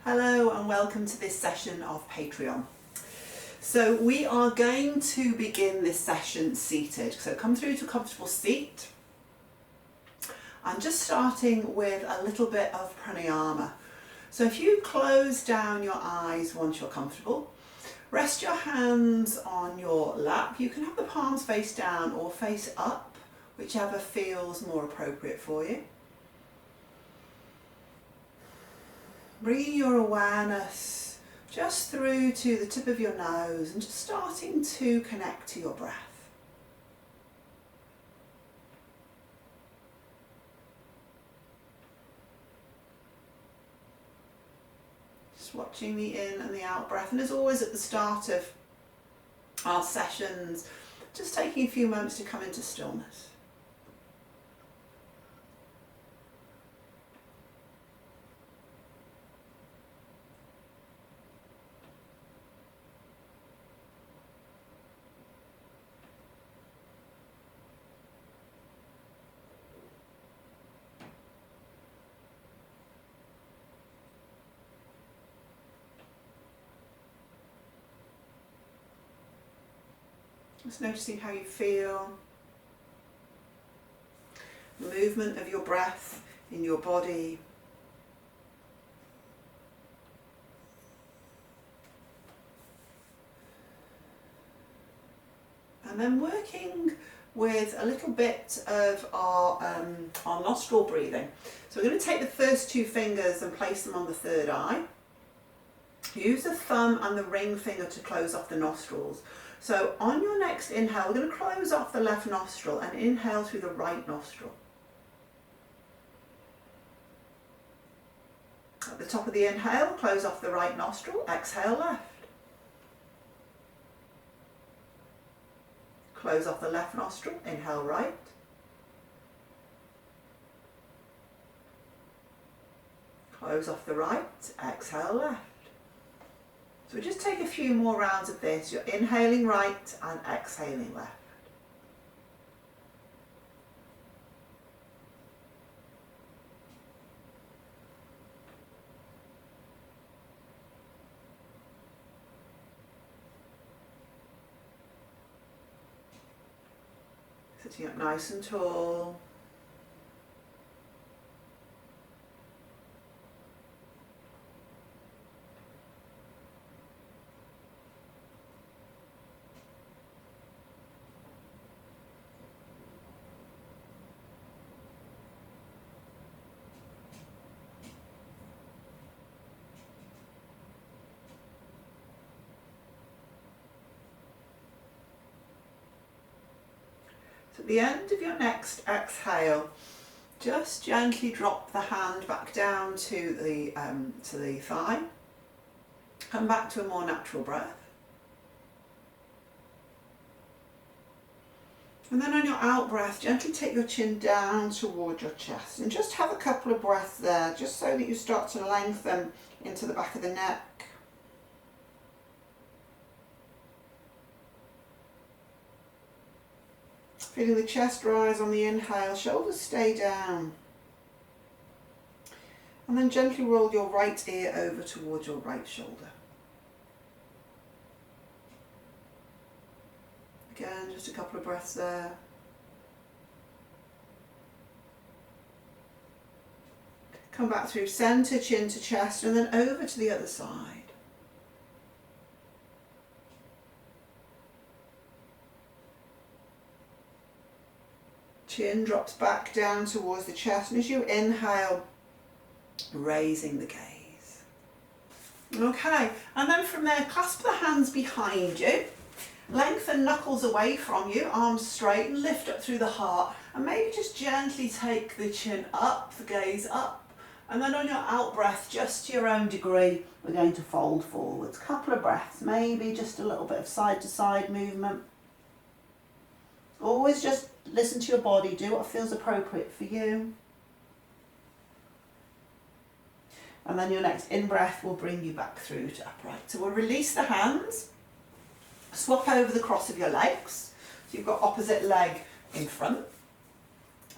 Hello and welcome to this session of Patreon. So we are going to begin this session seated. So come through to a comfortable seat. I'm just starting with a little bit of pranayama. So if you close down your eyes once you're comfortable, rest your hands on your lap. You can have the palms face down or face up, whichever feels more appropriate for you. Bringing your awareness just through to the tip of your nose and just starting to connect to your breath. Just watching the in and the out breath, and as always at the start of our sessions, just taking a few moments to come into stillness. Just noticing how you feel, movement of your breath in your body. And then working with a little bit of our nostril breathing. So we're going to take the first two fingers and place them on the third eye. Use the thumb and the ring finger to close off the nostrils. So on your next inhale, we're going to close off the left nostril and inhale through the right nostril. At the top of the inhale, close off the right nostril, exhale left. Close off the left nostril, inhale right. Close off the right, exhale left. So we just take a few more rounds of this. You're inhaling right and exhaling left. Sitting up nice and tall. So at the end of your next exhale, just gently drop the hand back down to the thigh. Come back to a more natural breath. And then on your out breath, gently take your chin down toward your chest and just have a couple of breaths there, just so that you start to lengthen into the back of the neck. Feeling the chest rise on the inhale, shoulders stay down. And then gently roll your right ear over towards your right shoulder. Again, just a couple of breaths there. Come back through center, chin to chest, and then over to the other side. Chin drops back down towards the chest, and as you inhale, raising the gaze. Okay, and then from there, clasp the hands behind you, lengthen knuckles away from you, arms straight, and lift up through the heart, and maybe just gently take the chin up, the gaze up, and then on your out breath, just to your own degree, we're going to fold forwards. Couple of breaths, maybe just a little bit of side to side movement. Always just listen to your body, do what feels appropriate for you. And then your next in-breath will bring you back through to upright. So we'll release the hands, swap over the cross of your legs. So you've got opposite leg in front.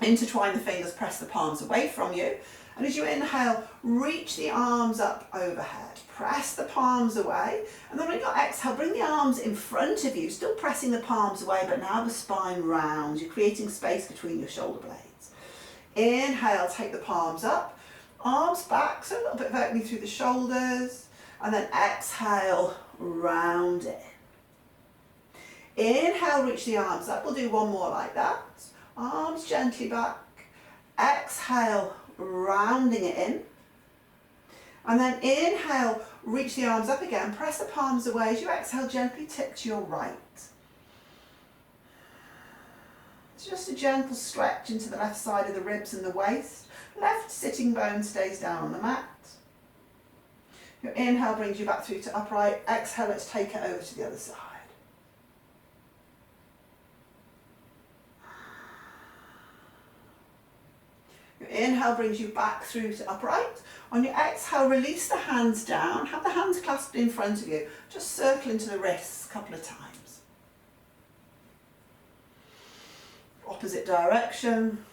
Intertwine the fingers, press the palms away from you. And as you inhale, reach the arms up overhead. Press the palms away. And then on your exhale, bring the arms in front of you, still pressing the palms away, but now the spine round. You're creating space between your shoulder blades. Inhale, take the palms up, arms back, so a little bit of opening through the shoulders. And then exhale, round it. Inhale, reach the arms up. We'll do one more like that. Arms gently back. Exhale, rounding it in. And then inhale, reach the arms up again. Press the palms away. As you exhale, gently tip to your right. It's just a gentle stretch into the left side of the ribs and the waist. Left sitting bone stays down on the mat. Your inhale brings you back through to upright. Exhale, let's take it over to the other side. Your inhale brings you back through to upright. On your exhale, release the hands down. Have the hands clasped in front of you. Just circle into the wrists a couple of times. Opposite direction.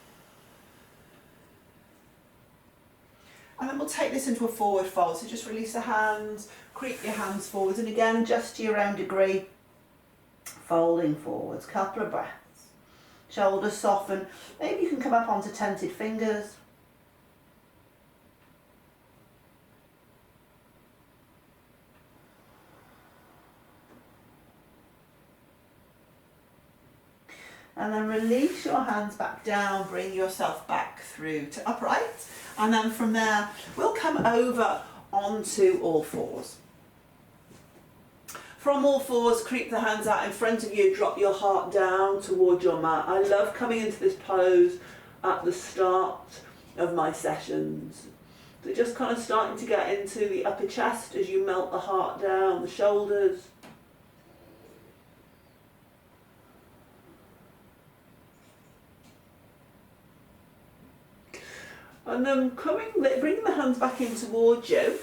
And then we'll take this into a forward fold. So just release the hands, creep your hands forwards, and again, just to your own degree, folding forwards. Couple of breaths. Shoulders soften. Maybe you can come up onto tented fingers. And then release your hands back down, bring yourself back through to upright. And then from there, we'll come over onto all fours. From all fours, creep the hands out in front of you, drop your heart down toward your mat. I love coming into this pose at the start of my sessions. So just kind of starting to get into the upper chest as you melt the heart down, the shoulders. And then bringing the hands back in towards you,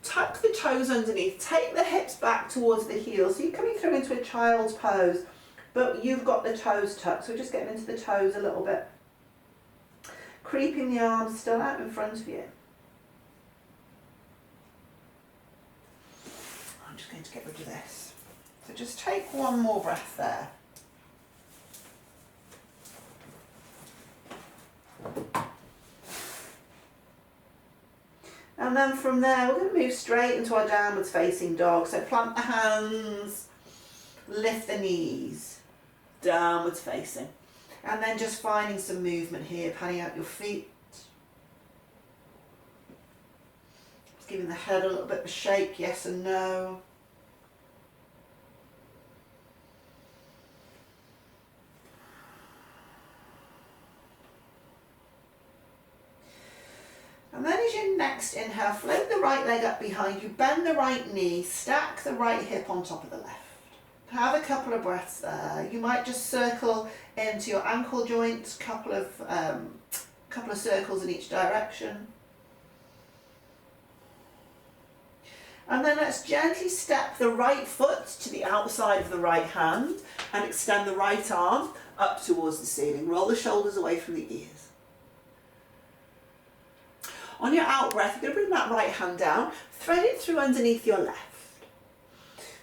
tuck the toes underneath, take the hips back towards the heels. So you're coming through into a child's pose, but you've got the toes tucked. So we're just getting into the toes a little bit. Creeping the arms still out in front of you. I'm just going to get rid of this. So just take one more breath there. And then from there, we're going to move straight into our downwards facing dog. So plant the hands, lift the knees, downwards facing. And then just finding some movement here, panning out your feet. Just giving the head a little bit of a shake, yes and no. And then as you next inhale, float the right leg up behind you, bend the right knee, stack the right hip on top of the left. Have a couple of breaths there. You might just circle into your ankle joints, couple of circles in each direction. And then let's gently step the right foot to the outside of the right hand and extend the right arm up towards the ceiling. Roll the shoulders away from the ears. On your out breath, you're going to bring that right hand down, thread it through underneath your left.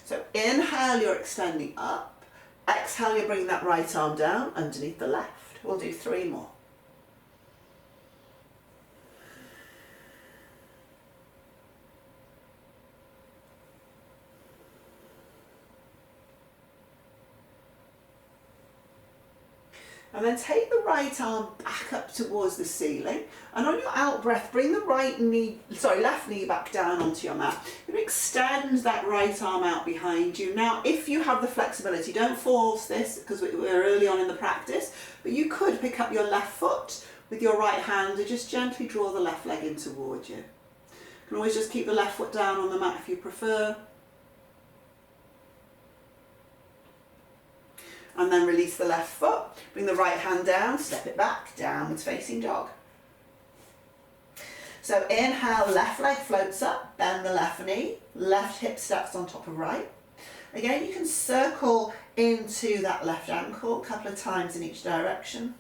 So inhale, you're extending up. Exhale, you're bringing that right arm down underneath the left. We'll do 3 more. And then take the right arm back up towards the ceiling. And on your out breath, bring the left knee back down onto your mat. You're going to extend that right arm out behind you. Now, if you have the flexibility, don't force this because we're early on in the practice, but you could pick up your left foot with your right hand and just gently draw the left leg in towards you. You can always just keep the left foot down on the mat if you prefer. And then release the left foot, bring the right hand down, step it back, downwards facing dog. So inhale, left leg floats up, bend the left knee, left hip steps on top of right. Again, you can circle into that left ankle a couple of times in each direction.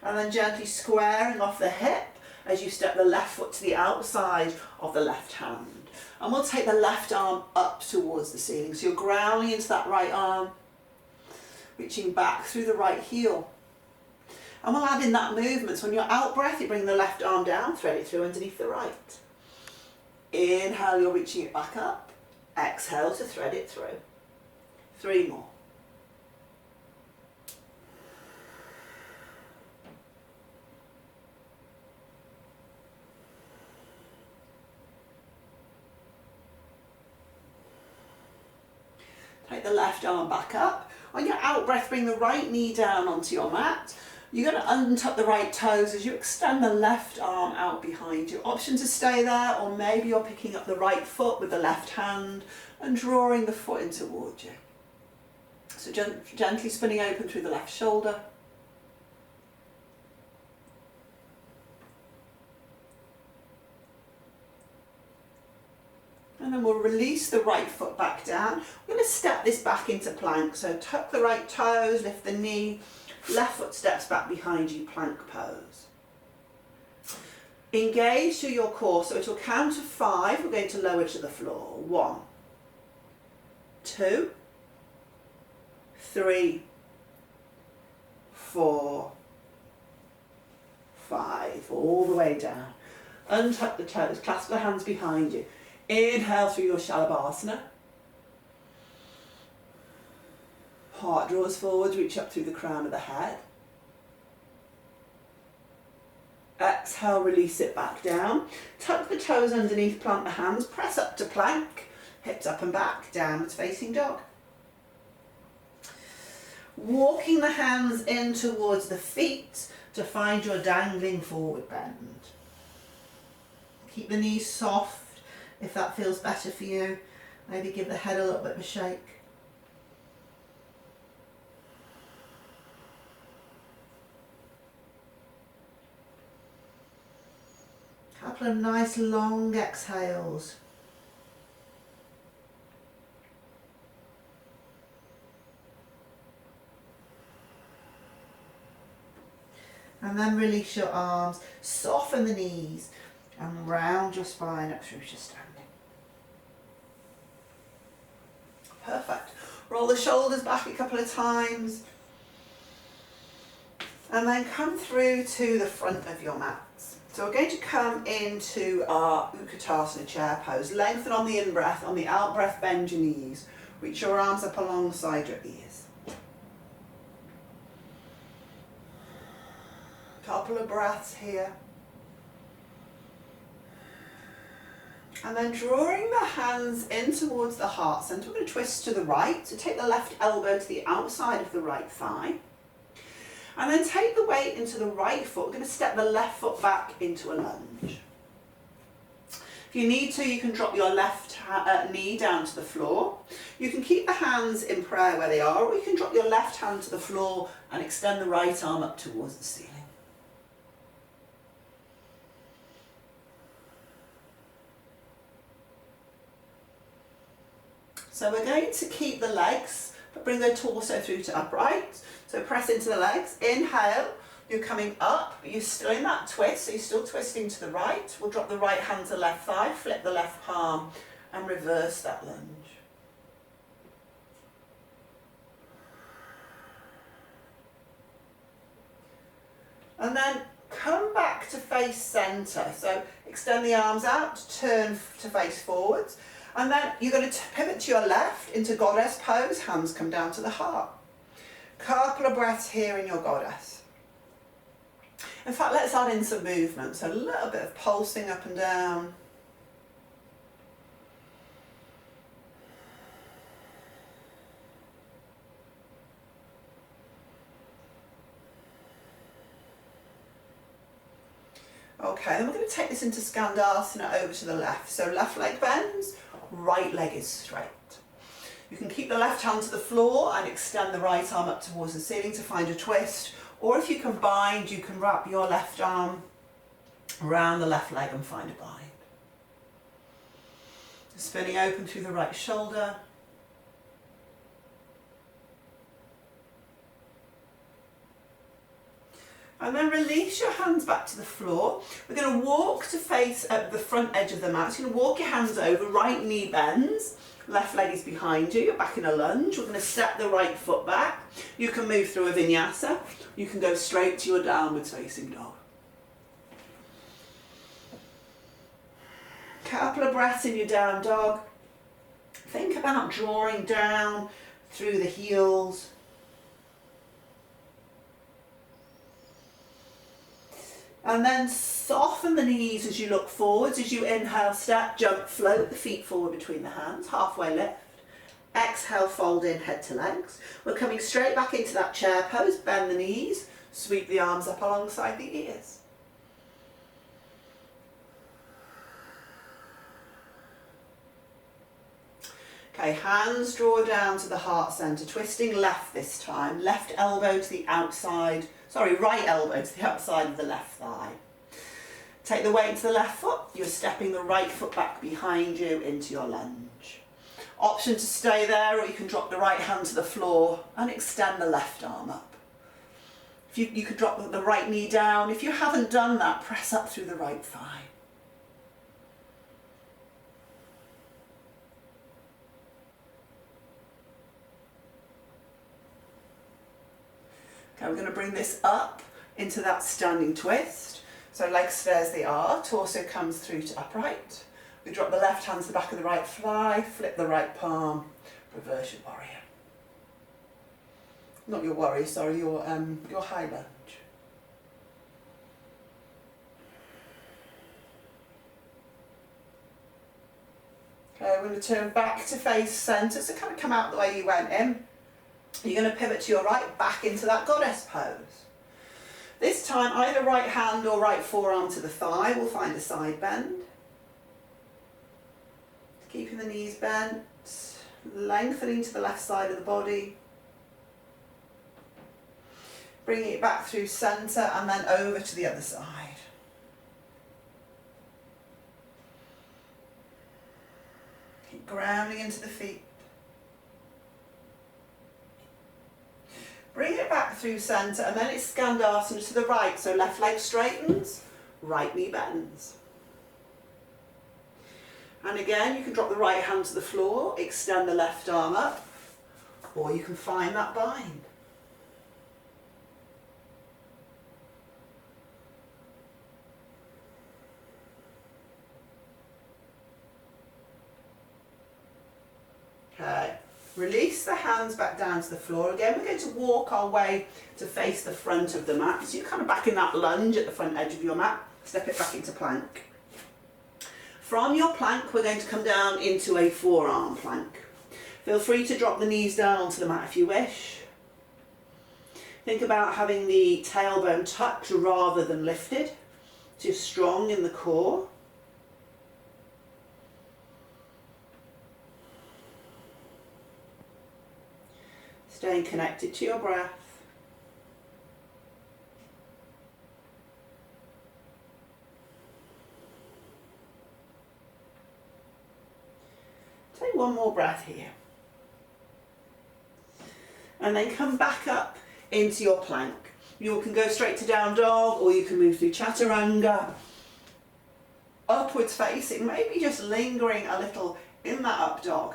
And then gently squaring off the hip as you step the left foot to the outside of the left hand. And we'll take the left arm up towards the ceiling. So you're grounding into that right arm, reaching back through the right heel. And we'll add in that movement. So on your out breath, you bring the left arm down, thread it through underneath the right. Inhale, you're reaching it back up. Exhale to thread it through. 3 more. Take the left arm back up. On your out breath, bring the right knee down onto your mat. You're going to untuck the right toes as you extend the left arm out behind you. Option to stay there, or maybe you're picking up the right foot with the left hand and drawing the foot in towards you. So gently spinning open through the left shoulder. And then we'll release the right foot back down. We're going to step this back into plank. So tuck the right toes, lift the knee, left foot steps back behind you, plank pose. Engage through your core. So it'll count to 5. We're going to lower to the floor. 1, 2, 3, 4, 5. All the way down. Untuck the toes, clasp the hands behind you. Inhale through your Shalabhasana. Heart draws forward, reach up through the crown of the head. Exhale, release it back down. Tuck the toes underneath, plant the hands, press up to plank, hips up and back, downwards facing dog. Walking the hands in towards the feet to find your dangling forward bend. Keep the knees soft. If that feels better for you, maybe give the head a little bit of a shake. Couple of nice long exhales. And then release your arms, soften the knees and round your spine up through your standing. Perfect. Roll the shoulders back a couple of times and then come through to the front of your mats. So we're going to come into our Katasana chair pose. Lengthen on the in-breath, on the out-breath bend your knees. Reach your arms up alongside your ears. Couple of breaths here. And then drawing the hands in towards the heart centre, we're going to twist to the right. So take the left elbow to the outside of the right thigh. And then take the weight into the right foot. We're going to step the left foot back into a lunge. If you need to, you can drop your left knee down to the floor. You can keep the hands in prayer where they are, or you can drop your left hand to the floor and extend the right arm up towards the ceiling. So we're going to keep the legs, but bring the torso through to upright. So press into the legs. Inhale, you're coming up, but you're still in that twist, so you're still twisting to the right. We'll drop the right hand to the left thigh, flip the left palm, and reverse that lunge. And then come back to face centre. So extend the arms out, turn to face forwards. And then you're going to pivot to your left into goddess pose, hands come down to the heart. Couple of breaths here in your goddess. In fact, let's add in some movement, so a little bit of pulsing up and down. Okay, then we're going to take this into Skandasana over to the left. So left leg bends, right leg is straight. You can keep the left hand to the floor and extend the right arm up towards the ceiling to find a twist. Or if you can bind, you can wrap your left arm around the left leg and find a bind. Spinning open through the right shoulder. And then release your hands back to the floor. We're going to walk to face at the front edge of the mat. So you're going to walk your hands over, right knee bends, left leg is behind you, you're back in a lunge. We're going to step the right foot back. You can move through a vinyasa. You can go straight to your downwards facing dog. Couple of breaths in your down dog. Think about drawing down through the heels. And then soften the knees as you look forwards. As you inhale, step, jump, float the feet forward between the hands, halfway lift. Exhale, fold in, head to legs. We're coming straight back into that chair pose. Bend the knees, sweep the arms up alongside the ears. Okay, hands draw down to the heart center, twisting left this time. Left elbow to the outside, right elbow to the outside of the left thigh. Take the weight to the left foot. You're stepping the right foot back behind you into your lunge. Option to stay there, or you can drop the right hand to the floor and extend the left arm up. If you could drop the right knee down. If you haven't done that, press up through the right thigh. Okay, we're going to bring this up into that standing twist. So legs stay as they are, torso comes through to upright. We drop the left hand to the back of the right thigh, flip the right palm, reverse your warrior. Not your warrior, sorry, your high lunge. Okay, we're going to turn back to face centre, so kind of come out the way you went in. You're going to pivot to your right, back into that goddess pose. This time, either right hand or right forearm to the thigh will find a side bend. Keeping the knees bent, lengthening to the left side of the body. Bringing it back through centre and then over to the other side. Keep grounding into the feet. Bring it back through centre and then it's Skandasana to the right. So left leg straightens, right knee bends. And again, you can drop the right hand to the floor, extend the left arm up, or you can find that bind. Okay. Release the hands back down to the floor. Again, we're going to walk our way to face the front of the mat. So you're kind of back in that lunge at the front edge of your mat. Step it back into plank. From your plank, we're going to come down into a forearm plank. Feel free to drop the knees down onto the mat if you wish. Think about having the tailbone tucked rather than lifted, so you're strong in the core. Staying connected to your breath. Take one more breath here. And then come back up into your plank. You can go straight to down dog, or you can move through chaturanga. Upwards facing, maybe just lingering a little in that up dog.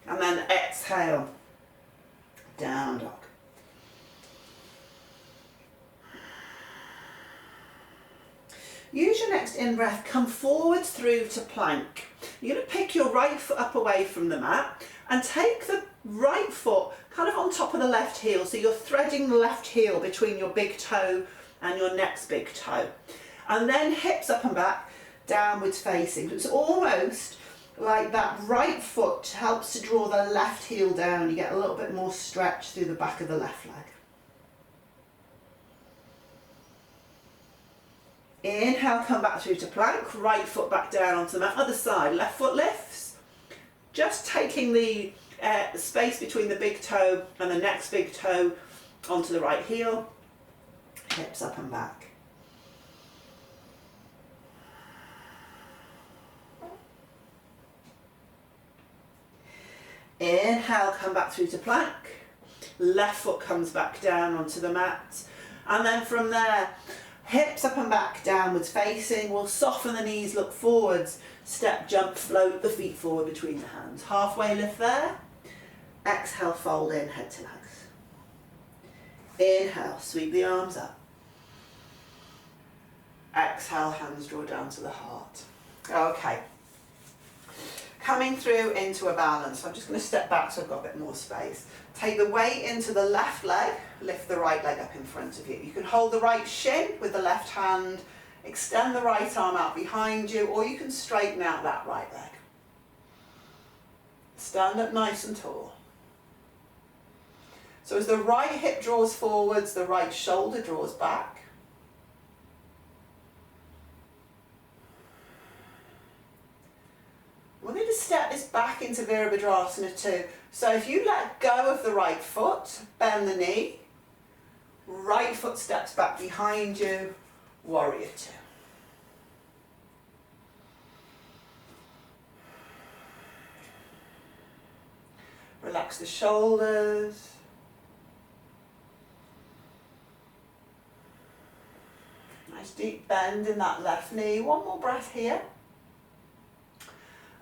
And then exhale, down dog. Use your next in-breath, come forwards through to plank. You're going to pick your right foot up away from the mat and take the right foot kind of on top of the left heel. So you're threading the left heel between your big toe and your next big toe. And then hips up and back, downwards facing. It's almost like that right foot helps to draw the left heel down. You get a little bit more stretch through the back of the left leg. Inhale, come back through to plank, right foot back down onto the mat, other side, left foot lifts. Just taking the space between the big toe and the next big toe onto the right heel, hips up and back. Inhale, come back through to plank, left foot comes back down onto the mat. And then from there, hips up and back, downwards facing. We'll soften the knees, look forwards. Step, jump, float the feet forward between the hands. Halfway lift there. Exhale, fold in, head to legs. Inhale, sweep the arms up. Exhale, hands draw down to the heart. Okay. Coming through into a balance. I'm just going to step back so I've got a bit more space. Take the weight into the left leg, lift the right leg up in front of you. You can hold the right shin with the left hand, extend the right arm out behind you, or you can straighten out that right leg. Stand up nice and tall. So as the right hip draws forwards, the right shoulder draws back. We're going to step this back into Virabhadrasana 2. So if you let go of the right foot, bend the knee, right foot steps back behind you, Warrior 2. Relax the shoulders. Nice deep bend in that left knee. One more breath here.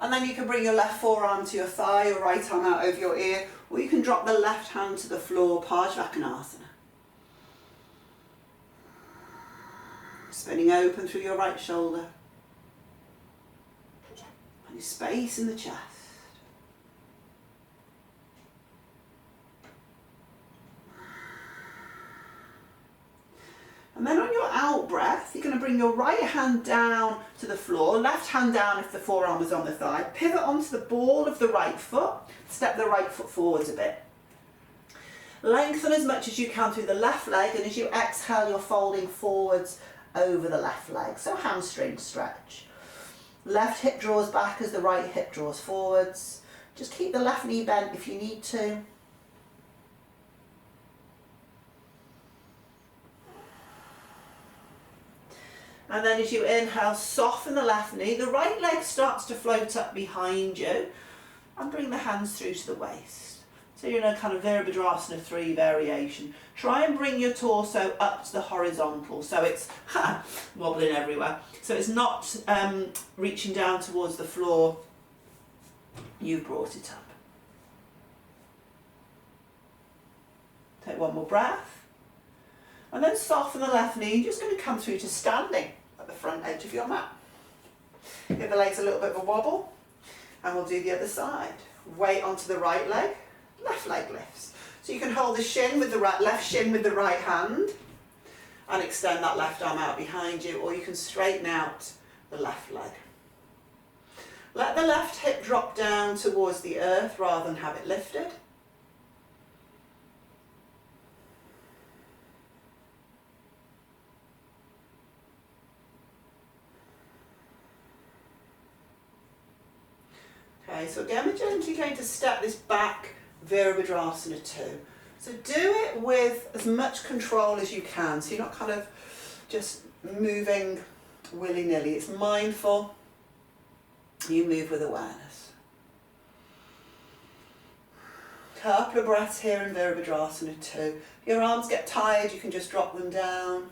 And then you can bring your left forearm to your thigh, your right arm out over your ear, or you can drop the left hand to the floor, Pranayama. Spinning open through your right shoulder. And your space in the chest. And then on your out breath, you're going to bring your right hand down to the floor, left hand down if the forearm is on the thigh, pivot onto the ball of the right foot, step the right foot forwards a bit. Lengthen as much as you can through the left leg, and as you exhale, you're folding forwards over the left leg, so hamstring stretch. Left hip draws back as the right hip draws forwards. Just keep the left knee bent if you need to. And then as you inhale, soften the left knee. The right leg starts to float up behind you. And bring the hands through to the waist. So you're in a kind of Virabhadrasana 3 variation. Try and bring your torso up to the horizontal. So it's wobbling everywhere. So it's not reaching down towards the floor. You've brought it up. Take one more breath. And then soften the left knee. You're just going to come through to standing at the front edge of your mat. Give the legs a little bit of a wobble, and we'll do the other side. Weight onto the right leg, left leg lifts. So you can hold the shin with the left shin with the right hand, and extend that left arm out behind you, or you can straighten out the left leg. Let the left hip drop down towards the earth rather than have it lifted. Okay, so again, we're gently going to step this back, Virabhadrasana 2. So do it with as much control as you can, so you're not kind of just moving willy-nilly. It's mindful, you move with awareness. Couple of breaths here in Virabhadrasana 2. If your arms get tired, you can just drop them down.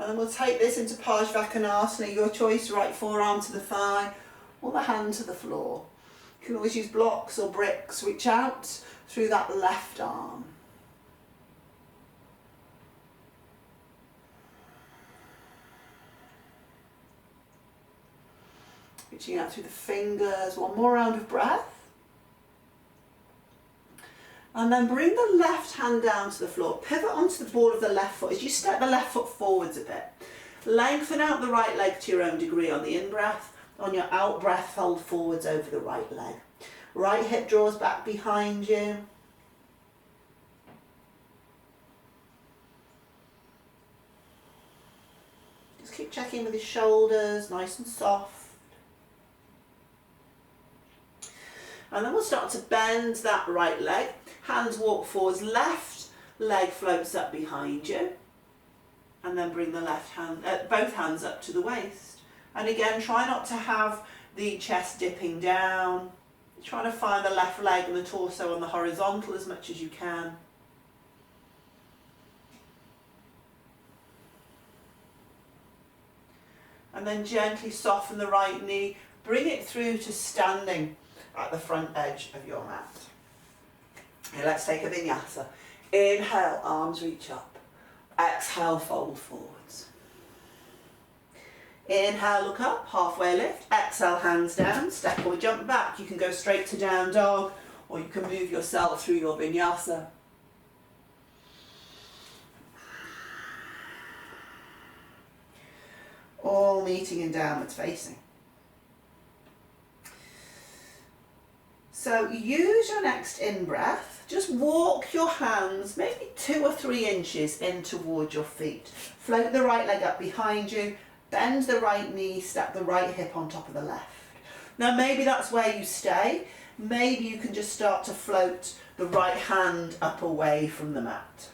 And then we'll take this into Parsvakonasana, your choice, right forearm to the thigh or the hand to the floor. You can always use blocks or bricks, reach out through that left arm. Reaching out through the fingers, one more round of breath. And then bring the left hand down to the floor. Pivot onto the ball of the left foot as you step the left foot forwards a bit. Lengthen out the right leg to your own degree on the in-breath. On your out-breath, fold forwards over the right leg. Right hip draws back behind you. Just keep checking with your shoulders, nice and soft. And then we'll start to bend that right leg. Hands walk forwards, left leg floats up behind you. And then bring the left hand, both hands up to the waist. And again, try not to have the chest dipping down. Trying to find the left leg and the torso on the horizontal as much as you can. And then gently soften the right knee. Bring it through to standing at the front edge of your mat. Okay, let's take a vinyasa. Inhale, arms reach up. Exhale, fold forwards. Inhale, look up, halfway lift. Exhale, hands down, step or jump back. You can go straight to down dog, or you can move yourself through your vinyasa. All meeting in downwards facing. So use your next in-breath. Just walk your hands maybe 2 or 3 inches in towards your feet. Float the right leg up behind you. Bend the right knee, step the right hip on top of the left. Now maybe that's where you stay. Maybe you can just start to float the right hand up away from the mat.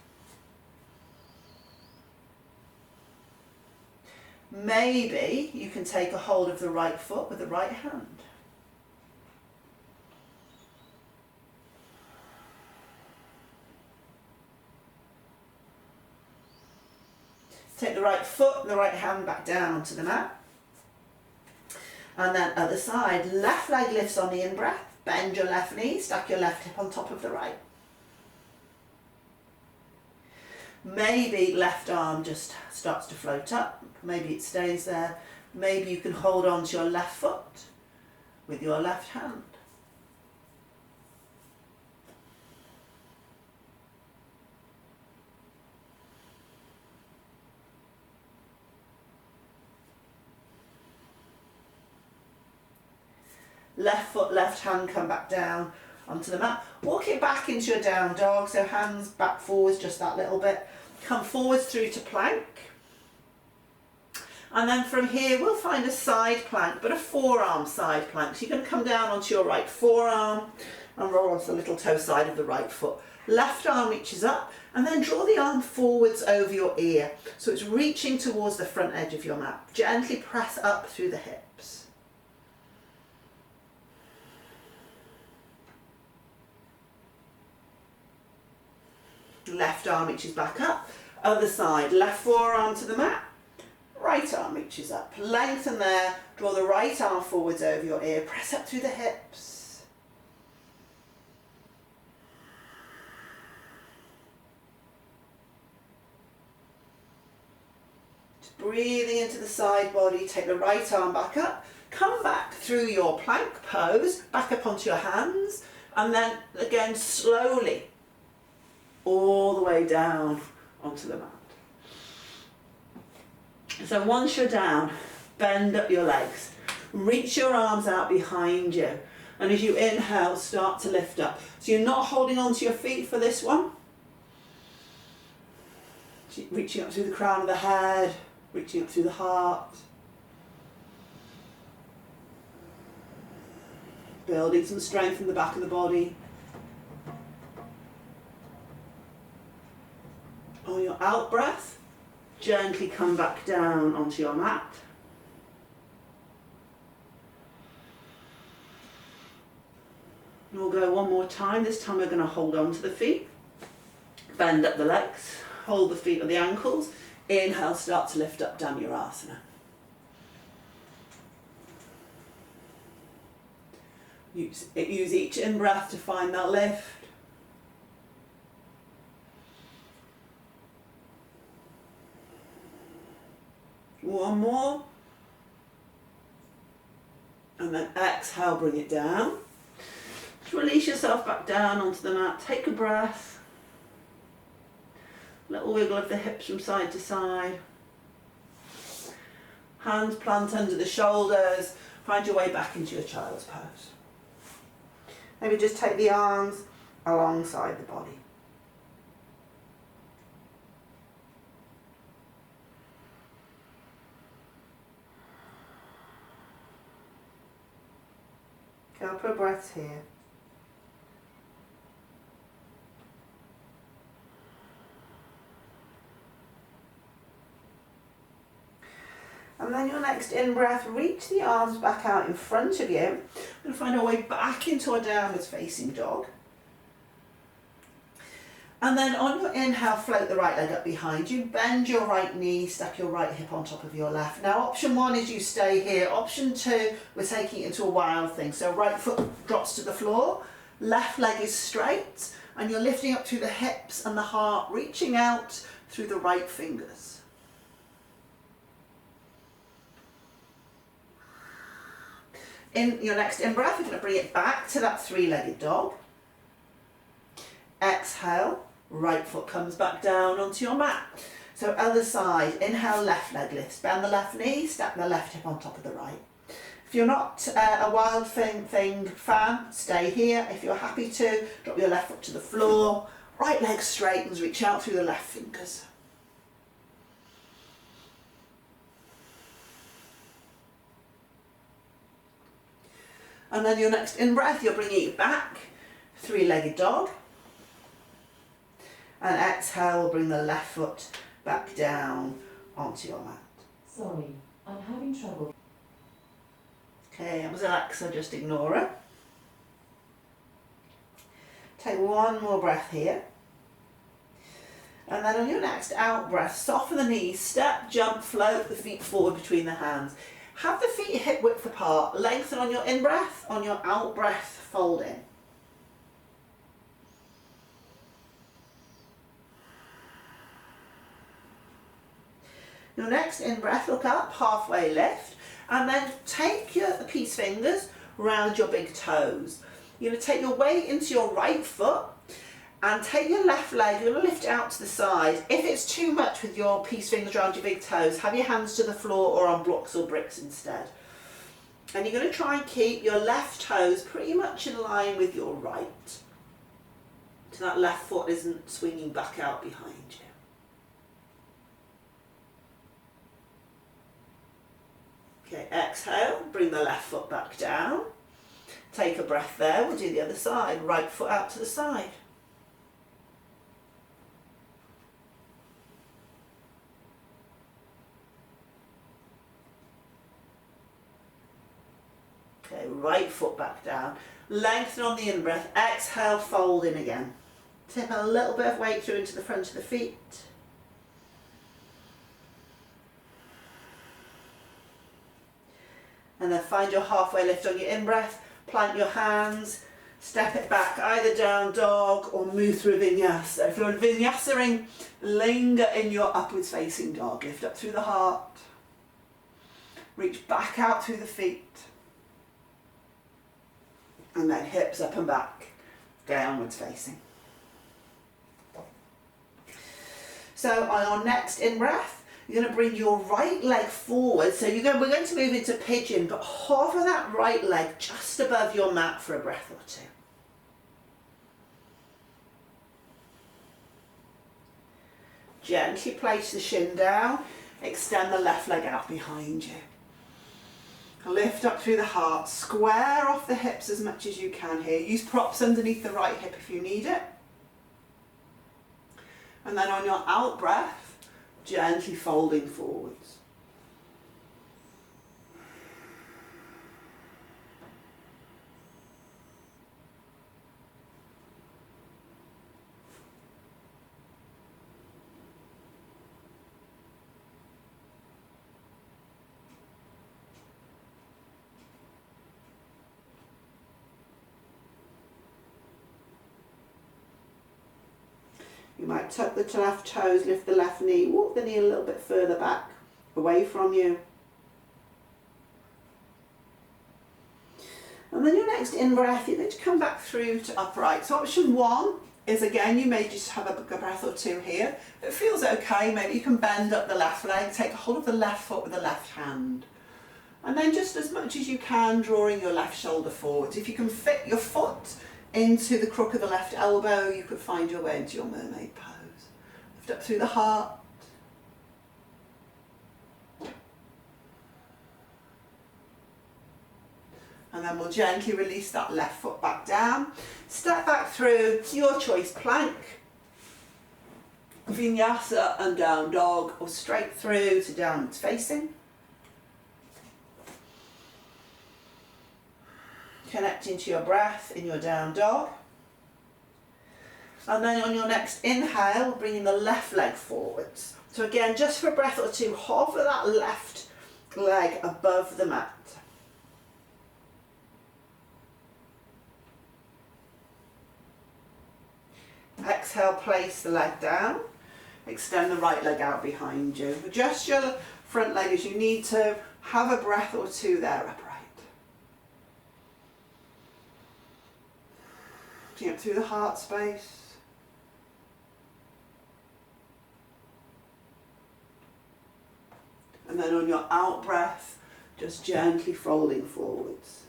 Maybe you can take a hold of the right foot with the right hand. Take the right foot and the right hand back down to the mat. And then other side, left leg lifts on the in-breath. Bend your left knee, stack your left hip on top of the right. Maybe left arm just starts to float up. Maybe it stays there. Maybe you can hold on to your left foot with your left hand. Left foot, left hand, come back down onto the mat. Walk it back into your down dog, so hands back forwards just that little bit. Come forwards through to plank. And then from here we'll find a side plank, but a forearm side plank. So you're going to come down onto your right forearm and roll onto the little toe side of the right foot. Left arm reaches up and then draw the arm forwards over your ear. So it's reaching towards the front edge of your mat. Gently press up through the hips. Left arm reaches back up, other side, left forearm to the mat, right arm reaches up. Lengthen there, draw the right arm forwards over your ear, press up through the hips. Just breathing into the side body, take the right arm back up, come back through your plank pose, back up onto your hands, and then again slowly all the way down onto the mat. So once you're down, bend up your legs, reach your arms out behind you, and as you inhale, start to lift up. So you're not holding onto your feet for this one. Reaching up through the crown of the head, reaching up through the heart. Building some strength in the back of the body. On your out breath, gently come back down onto your mat. And we'll go one more time. This time we're going to hold on to the feet. Bend up the legs, hold the feet at the ankles. Inhale, start to lift up Dhanurasana. Use each in-breath to find that lift. One more. And then exhale, bring it down. Just release yourself back down onto the mat. Take a breath. Little wiggle of the hips from side to side. Hands plant under the shoulders. Find your way back into your child's pose. Maybe just take the arms alongside the body. Couple of breaths here. And then your next in-breath, reach the arms back out in front of you. We're going to find our way back into our downwards facing dog. And then on your inhale, float the right leg up behind you, bend your right knee, stack your right hip on top of your left. Now option 1 is you stay here. Option 2, we're taking it into a wild thing. So right foot drops to the floor, left leg is straight, and you're lifting up through the hips and the heart, reaching out through the right fingers. In your next in-breath, you're going to bring it back to that three-legged dog. Exhale, right foot comes back down onto your mat. So other side, inhale, left leg lifts, bend the left knee, stack the left hip on top of the right. If you're not a wild thing fan, stay here. If you're happy to, drop your left foot to the floor, right leg straightens, reach out through the left fingers. And then your next in-breath, you're bringing it back, three-legged dog. And exhale, bring the left foot back down onto your mat. Sorry, I'm having trouble. Okay, that was Alexa, just ignore her. Take one more breath here. And then on your next out breath, soften the knees, step, jump, float the feet forward between the hands. Have the feet hip width apart, lengthen on your in-breath, on your out-breath, fold in. Your next in-breath, look up, halfway lift, and then take your peace fingers round your big toes. You're going to take your weight into your right foot and take your left leg, you're going to lift it out to the side. If it's too much with your peace fingers around your big toes, have your hands to the floor or on blocks or bricks instead. And you're going to try and keep your left toes pretty much in line with your right, so that left foot isn't swinging back out behind you. Okay, exhale, bring the left foot back down. Take a breath there, we'll do the other side, right foot out to the side. Okay, right foot back down. Lengthen on the in-breath, exhale, fold in again. Tip a little bit of weight through into the front of the feet. And then find your halfway lift on your in-breath, plant your hands, step it back, either down dog or move through a vinyasa. If you're vinyasing, linger in your upwards facing dog. Lift up through the heart, reach back out through the feet, and then hips up and back, downwards facing. So on our next in-breath, you're going to bring your right leg forward. So we're going to move into pigeon, but hover that right leg just above your mat for a breath or two. Gently place the shin down, extend the left leg out behind you. Lift up through the heart, square off the hips as much as you can here. Use props underneath the right hip if you need it. And then on your out breath, gently folding forwards. You might tuck the left toes, lift the left knee, walk the knee a little bit further back, away from you. And then your next in-breath, you're going to come back through to upright. So option 1 is, again, you may just have a breath or two here. If it feels okay, maybe you can bend up the left leg, take a hold of the left foot with the left hand. And then just as much as you can, drawing your left shoulder forward. If you can fit your foot into the crook of the left elbow, you could find your way into your mermaid pose. Lift up through the heart. And then we'll gently release that left foot back down. Step back through, your choice, plank, vinyasa and down dog, or straight through to downwards facing. Connecting to your breath in your down dog. And then on your next inhale, bringing the left leg forwards. So again, just for a breath or two, hover that left leg above the mat. Exhale, place the leg down. Extend the right leg out behind you. Adjust your front leg as you need to. Have a breath or two there upright. Bring up through the heart space. And then on your out breath, just gently folding forwards.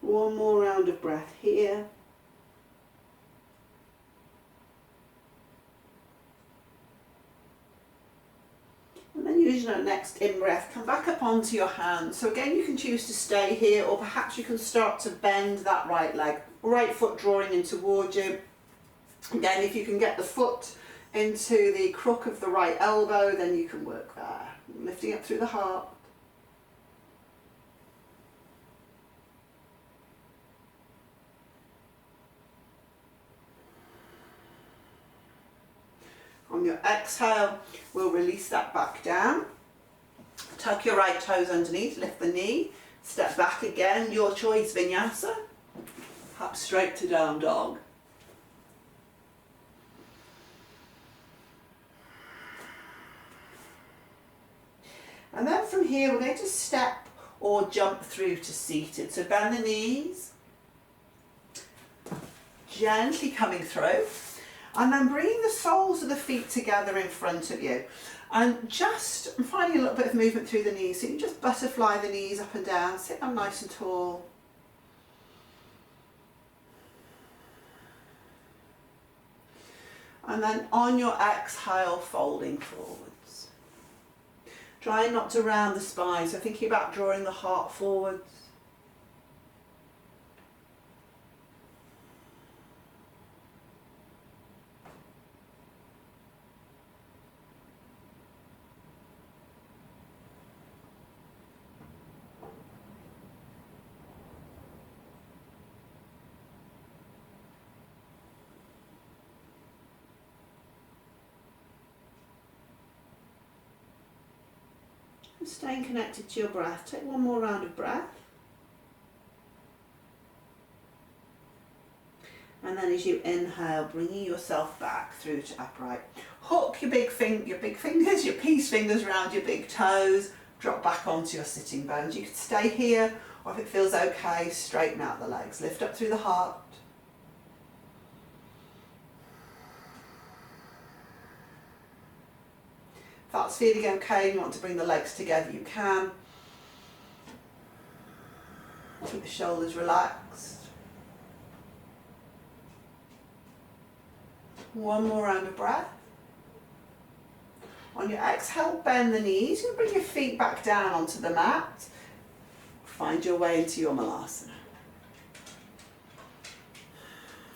One more round of breath here. And then using our next in-breath, come back up onto your hands. So again, you can choose to stay here, or perhaps you can start to bend that right leg. Right foot drawing in towards you. Again, if you can get the foot into the crook of the right elbow, then you can work there. Lifting up through the heart. On your exhale, we'll release that back down. Tuck your right toes underneath, lift the knee, step back again, your choice, vinyasa. Up straight to down dog. And then from here, we're going to step or jump through to seated. So bend the knees, gently coming through. And then bringing the soles of the feet together in front of you. And just finding a little bit of movement through the knees. So you can just butterfly the knees up and down. Sit up nice and tall. And then on your exhale, folding forwards. Try not to round the spine. So thinking about drawing the heart forwards. Staying connected to your breath. Take one more round of breath. And then as you inhale, bringing yourself back through to upright. Hook your big fingers, your peace fingers around your big toes. Drop back onto your sitting bones. You can stay here, or if it feels okay, straighten out the legs. Lift up through the heart. If that's feeling okay and you want to bring the legs together, you can. Keep the shoulders relaxed. One more round of breath. On your exhale, bend the knees. You can bring your feet back down onto the mat. Find your way into your Malasana.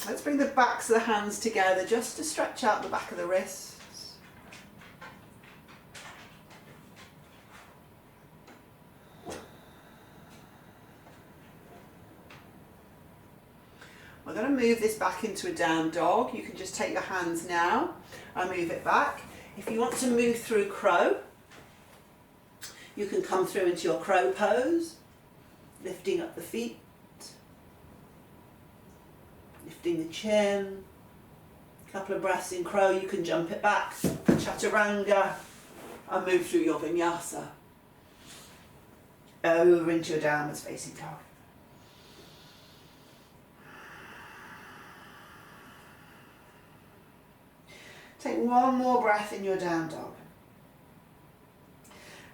Let's bring the backs of the hands together just to stretch out the back of the wrists. We're going to move this back into a down dog. You can just take your hands now and move it back. If you want to move through crow, you can come through into your crow pose, lifting up the feet, lifting the chin. A couple of breaths in crow, you can jump it back, chaturanga, and move through your vinyasa. Over into your downwards facing dog. Take one more breath in your down dog.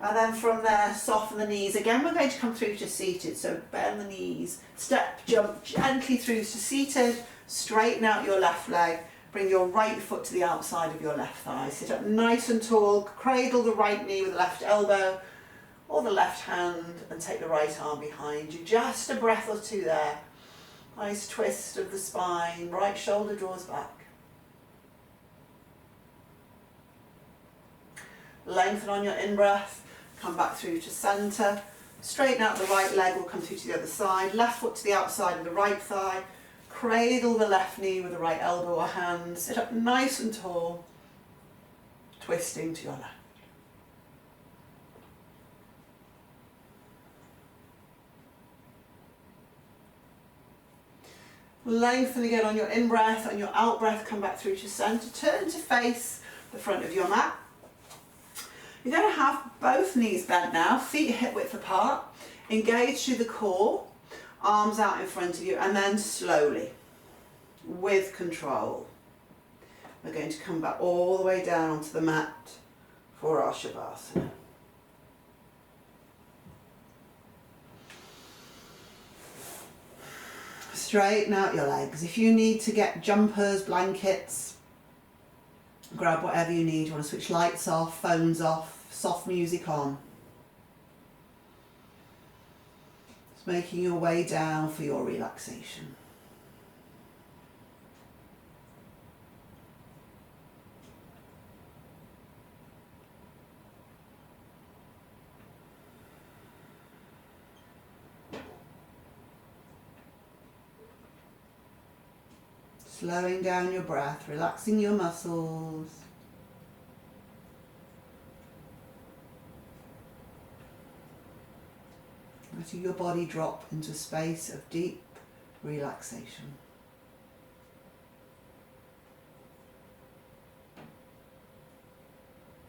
And then from there, soften the knees. Again, we're going to come through to seated. So bend the knees, step, jump gently through to seated. Straighten out your left leg. Bring your right foot to the outside of your left thigh. Sit up nice and tall, cradle the right knee with the left elbow or the left hand and take the right arm behind you. Just a breath or two there. Nice twist of the spine, right shoulder draws back. Lengthen on your in-breath, come back through to centre. Straighten out the right leg, will come through to the other side. Left foot to the outside of the right thigh. Cradle the left knee with the right elbow or hand. Sit up nice and tall, twisting to your left. Lengthen again on your in-breath. On your out-breath, come back through to centre. Turn to face the front of your mat. You're going to have both knees bent now, feet hip width apart. Engage through the core, arms out in front of you, and then slowly, with control, we're going to come back all the way down onto the mat for our Shavasana. Straighten out your legs. If you need to get jumpers, blankets, grab whatever you need. You want to switch lights off, phones off, soft music on. Just making your way down for your relaxation. Slowing down your breath, relaxing your muscles. Letting your body drop into a space of deep relaxation.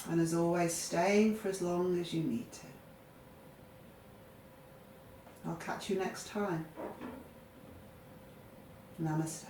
And as always, staying for as long as you need to. I'll catch you next time. Namaste.